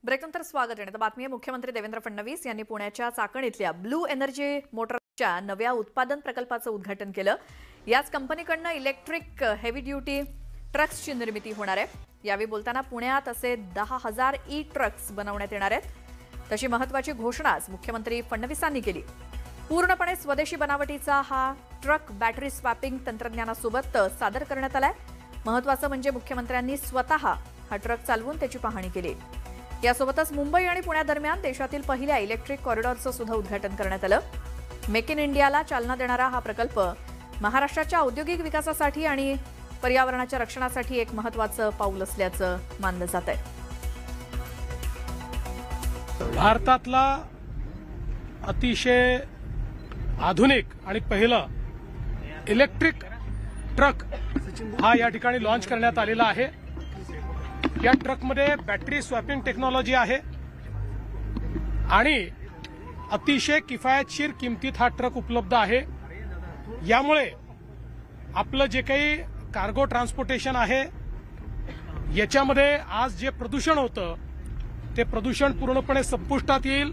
ब्रेकनंतर स्वागत आहे. बातमी आहे मुख्यमंत्री देवेंद्र फडणवीस यांनी पुण्याच्या चाकण इथल्या ब्लू एनर्जी मोटर्सच्या नव्या उत्पादन प्रकल्पाचं उद्घाटन केलं. याच कंपनीकडनं इलेक्ट्रिक हेवी ड्युटी ट्रक्सची निर्मिती होणार आहे. यावेळी बोलताना पुण्यात असे 10,000 ई ट्रक्स बनवण्यात येणार आहेत. तशी महत्त्वाची घोषणाच मुख्यमंत्री फडणवीसांनी केली. पूर्णपणे स्वदेशी बनावटीचा हा ट्रक बॅटरी स्वॅपिंग तंत्रज्ञानासोबत सादर करण्यात आलाय. महत्त्वाचं म्हणजे मुख्यमंत्र्यांनी स्वतः हा ट्रक चालवून त्याची पाहणी केली. यासोबतच मुंबई आणि पुण्यादरम्यान देशातील पहिल्या इलेक्ट्रिक कॉरिडॉरचं सुद्धा उद्घाटन करण्यात आलं. मेक इन इंडियाला चालना देणारा हा प्रकल्प महाराष्ट्राच्या औद्योगिक विकासासाठी आणि पर्यावरणाच्या रक्षणासाठी एक महत्त्वाचं पाऊल असल्याचं मानलं जात आहे. भारतातला अतिशय आधुनिक आणि पहिलं इलेक्ट्रिक ट्रक हा या ठिकाणी लॉन्च करण्यात आलेला आहे. या ट्रकमध्ये बॅटरी स्वॅपिंग टेक्नॉलॉजी आहे आणि अतिशय किफायतशीर किमतीत हा ट्रक उपलब्ध आहे. यामुळे आपलं जे काही कार्गो ट्रान्सपोर्टेशन आहे याच्यामध्ये आज जे प्रदूषण होतं ते प्रदूषण पूर्णपणे संपुष्टात येईल.